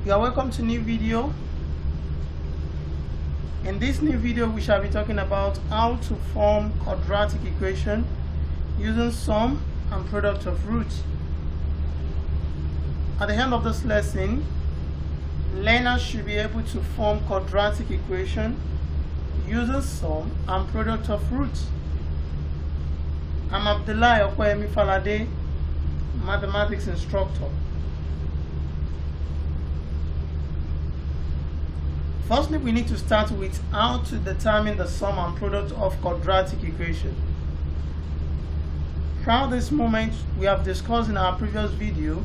You are welcome to new video. In this new video we shall be talking about how to form quadratic equation using sum and product of roots. At the end of this lesson, learners should be able to form quadratic equation using sum and product of roots. I'm Abdullah Okoyemi Falade, mathematics instructor. Firstly, we need to start with how to determine the sum and product of quadratic equation. Throughout this moment, we have discussed in our previous video,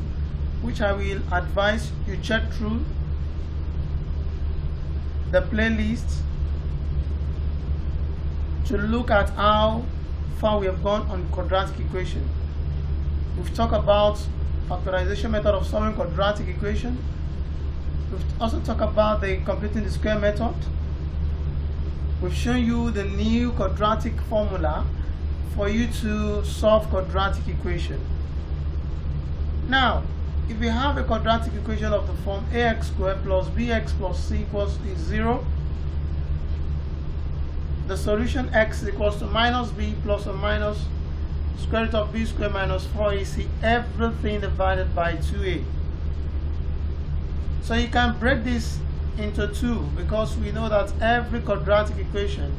which I will advise you check through the playlist to look at how far we have gone on quadratic equation. We've talked about factorization method of solving quadratic equation. We've also talked about the completing the square method. We've shown you the new quadratic formula for you to solve quadratic equation. Now, if we have a quadratic equation of the form ax squared plus bx plus c equals 0, the solution x equals to minus b plus or minus square root of b squared minus 4ac, everything divided by 2a. So you can break this into two because we know that every quadratic equation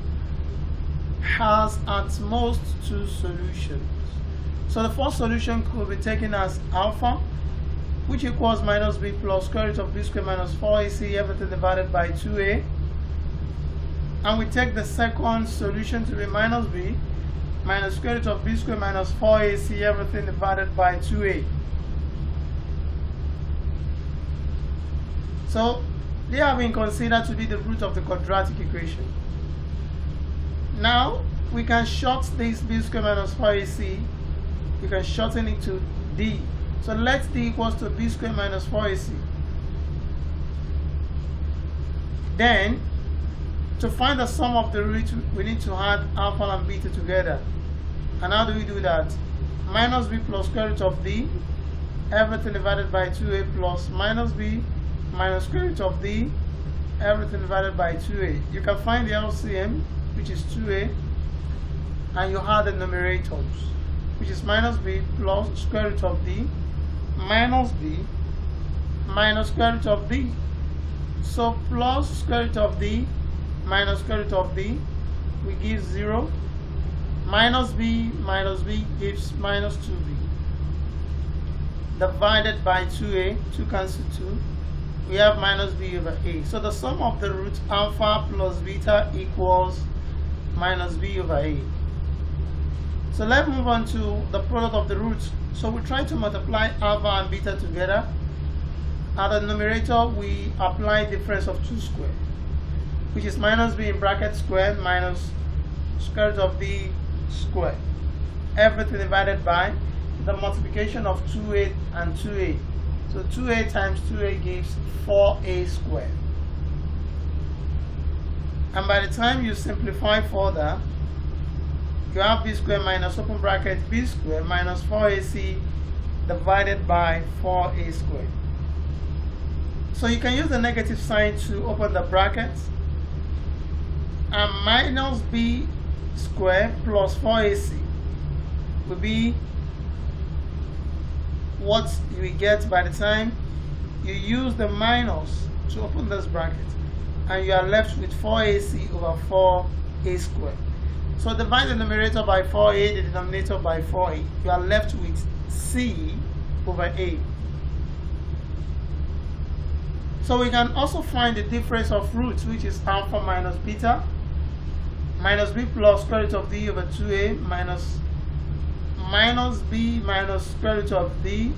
has at most two solutions. So the first solution could be taken as alpha, which equals minus b plus square root of b squared minus 4ac, everything divided by 2a. And we take the second solution to be minus b minus square root of b squared minus 4ac, everything divided by 2a. So they have been considered to be the root of the quadratic equation. Now we can short this b squared minus 4ac, we can shorten it to d. So let d equals to b squared minus 4ac. Then to find the sum of the roots, we need to add alpha and beta together. And how do we do that? Minus b plus square root of d, everything divided by 2a, plus minus b minus square root of d, everything divided by 2a. You can find the LCM, which is 2a, and you add the numerators, which is minus b plus square root of d minus b minus square root of d. So plus square root of d minus square root of d, we give 0. Minus b gives minus 2b. Divided by 2a, 2 cancel 2. We have minus b over a. So the sum of the roots alpha plus beta equals minus b over a. So let's move on to the product of the roots. So we try to multiply alpha and beta together. At the numerator, we apply difference of 2 squared, which is minus b in bracket squared minus square root of d squared. Everything divided by the multiplication of 2a and 2a. So 2a times 2a gives 4a squared. And by the time you simplify further, you have b squared minus open bracket b squared minus 4ac divided by 4a squared. So you can use the negative sign to open the brackets. And minus b squared plus 4ac will be what you will get by the time you use the minus to open this bracket, and you are left with 4ac over 4a squared. So divide the numerator by 4a, the denominator by 4a. You are left with c over a. So we can also find the difference of roots, which is alpha minus beta, minus b plus square root of d over 2a minus b minus square root of d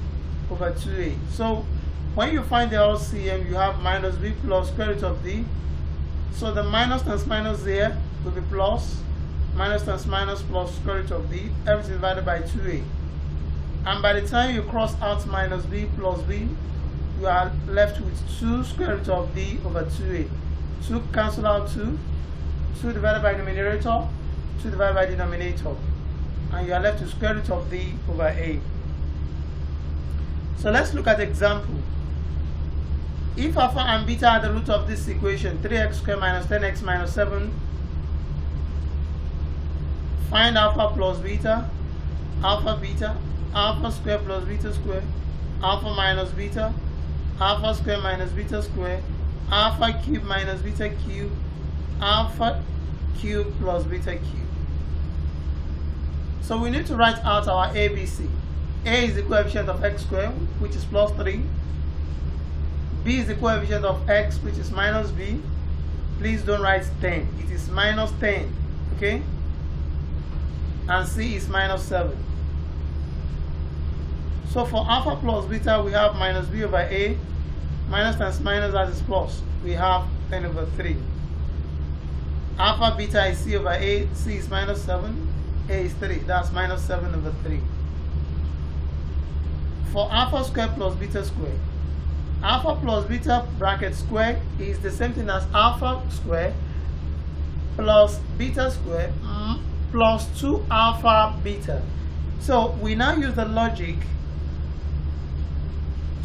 over 2a. So when you find the LCM, you have minus b plus square root of d. So the minus times minus there will be plus, minus times minus plus square root of d, everything divided by 2a. And by the time you cross out minus b plus b, you are left with 2 square root of d over 2a. 2 cancel out 2. 2 divided by numerator, 2 divided by denominator, and you are left with square root of d over a. So let's look at example. if alpha and beta are the root of this equation, 3x squared minus 10x minus 7, find alpha plus beta, alpha squared plus beta squared, alpha minus beta, alpha squared minus beta squared, alpha cubed minus beta cubed, alpha cubed plus beta cubed. So we need to write out our ABC. A is the coefficient of x squared, which is plus 3. B is the coefficient of x, which is minus b. Please don't write 10. It is minus 10. Okay? And C is minus 7. So for alpha plus beta, we have minus b over a. Minus times minus, that is plus. We have 10 over 3. Alpha beta is c over a. C is minus 7. A is 3. That's minus 7 over 3. For alpha squared plus beta squared, alpha plus beta bracket squared is the same thing as alpha squared plus beta squared plus 2 alpha beta. So we now use the logic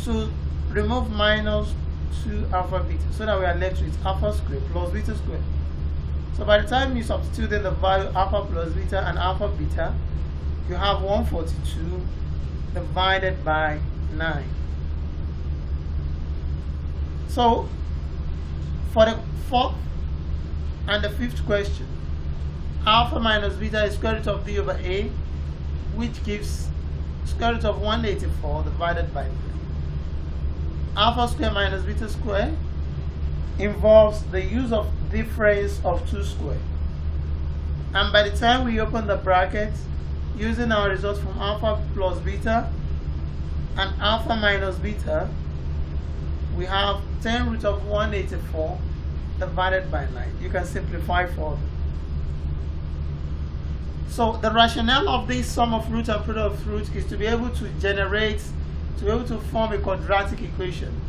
to remove minus 2 alpha beta so that we are left with alpha squared plus beta squared. So by the time you substitute in the value alpha plus beta and alpha beta, you have 142 divided by 9. So for the fourth and the fifth question, alpha minus beta is square root of b over a, which gives square root of 184 divided by 3. Alpha square minus beta square involves the use of difference of 2 square. And by the time we open the bracket, using our results from alpha plus beta and alpha minus beta, we have 10 root of 184 divided by 9. You can simplify further. So the rationale of this sum of roots and product of roots is to be able to form a quadratic equation.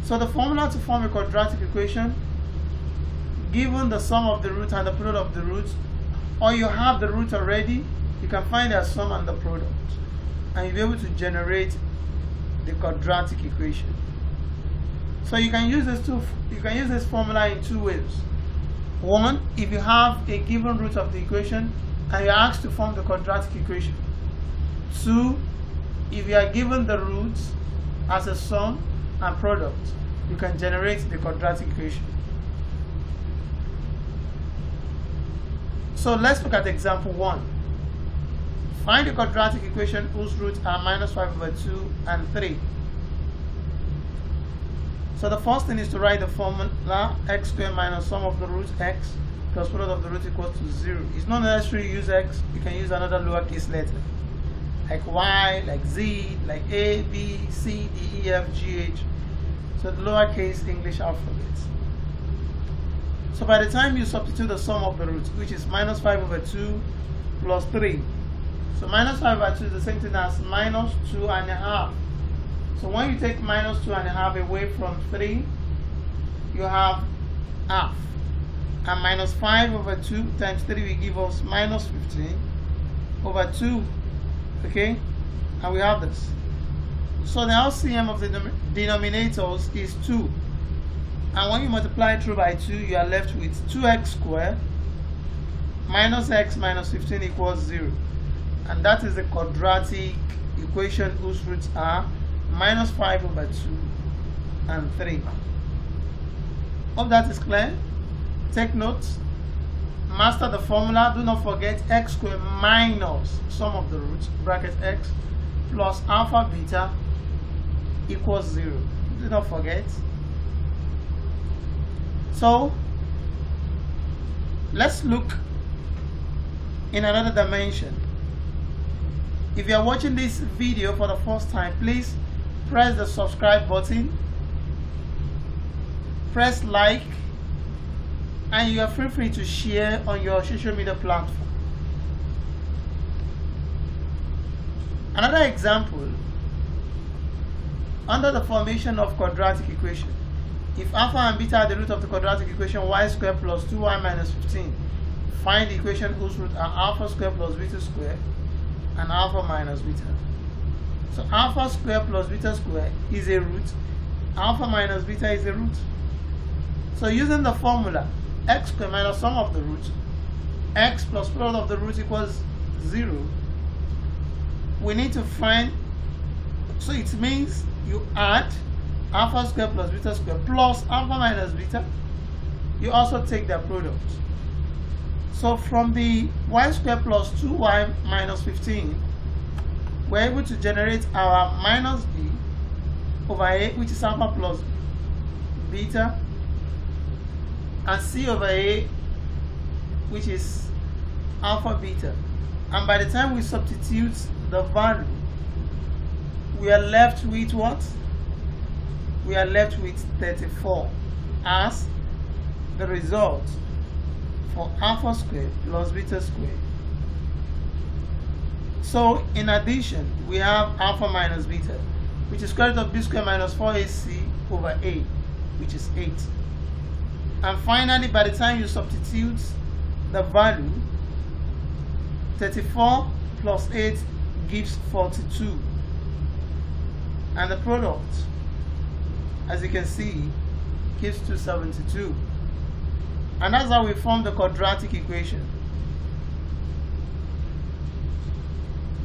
So the formula to form a quadratic equation, given the sum of the root and the product of the roots, or you have the root already, you can find their sum and the product, and you'll be able to generate the quadratic equation. So you can use this formula in 2 ways. One, if you have a given root of the equation and you're asked to form the quadratic equation. 2, if you are given the roots as a sum and product, you can generate the quadratic equation. So let's look at example 1. Find the quadratic equation whose roots are minus 5 over 2 and 3. So the first thing is to write the formula x squared minus sum of the roots x plus product of the roots equals to 0. It's not necessary to use x. You can use another lowercase letter, like y, like z, like a, b, c, d, e, f, g, h. So the lowercase English alphabet. So by the time you substitute the sum of the roots, which is minus 5 over 2 plus 3. So minus 5 over 2 is the same thing as minus 2.5. So when you take minus 2.5 away from 3, you have half. And minus 5 over 2 times 3 will give us minus 15 over 2. Okay? And we have this. So the LCM of the denominators is 2. And when you multiply through by 2, you are left with 2x squared minus x minus 15 equals 0. And that is the quadratic equation whose roots are minus 5 over 2 and 3. Hope that is clear. Take notes. Master the formula. Do not forget x squared minus sum of the roots, bracket x, plus alpha beta equals 0. Do not forget. So let's look in another dimension. If you are watching this video for the first time, please press the subscribe button, press like, and you are free to share on your social media platform. Another example, under the formation of quadratic equation, if alpha and beta are the root of the quadratic equation y squared plus 2y minus 15, find the equation whose roots are alpha squared plus beta squared and alpha minus beta. So alpha squared plus beta squared is a root alpha minus beta is a root. So using the formula x squared minus sum of the roots, x plus product of the roots equals 0, we need to find, so it means you add alpha squared plus beta squared plus alpha minus beta. You also take their product. So from the y squared plus 2y minus 15, we're able to generate our minus b over a, which is alpha plus beta, and c over a, which is alpha beta. And by the time we substitute the value, we are left with what? We are left with 34 as the result for alpha squared plus beta squared. So in addition, we have alpha minus beta, which is square root of b squared minus 4ac over a, which is 8. And finally, by the time you substitute the value, 34 plus 8 gives 42. And the product, as you can see, gives 272. And that's how we form the quadratic equation.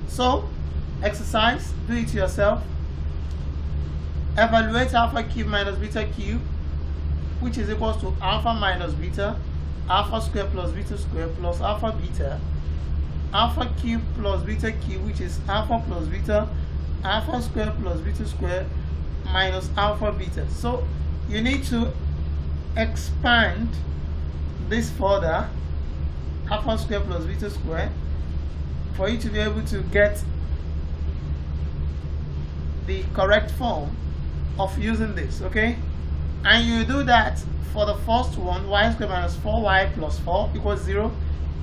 So, exercise, do it yourself. Evaluate alpha cube minus beta cube, which is equals to alpha minus beta, alpha squared plus beta squared plus alpha beta, alpha cube plus beta cube, which is alpha plus beta, alpha squared plus beta squared minus alpha beta. So you need to expand this further, alpha squared plus beta squared, for you to be able to get the correct form of using this, okay? And you do that for the first one, y squared minus 4y plus 4 equals 0.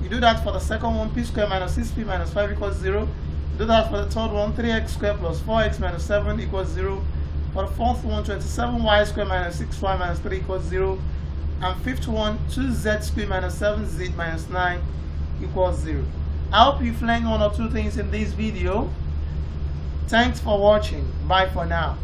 You do that for the second one, p squared minus 6p minus 5 equals 0. You do that for the third one, 3x squared plus 4x minus 7 equals 0. For the fourth one, 27y squared minus 6y minus 3 equals 0. And fifth one, 2z squared minus 7z minus 9 equals 0. I hope you've learned one or two things in this video. Thanks for watching. Bye for now.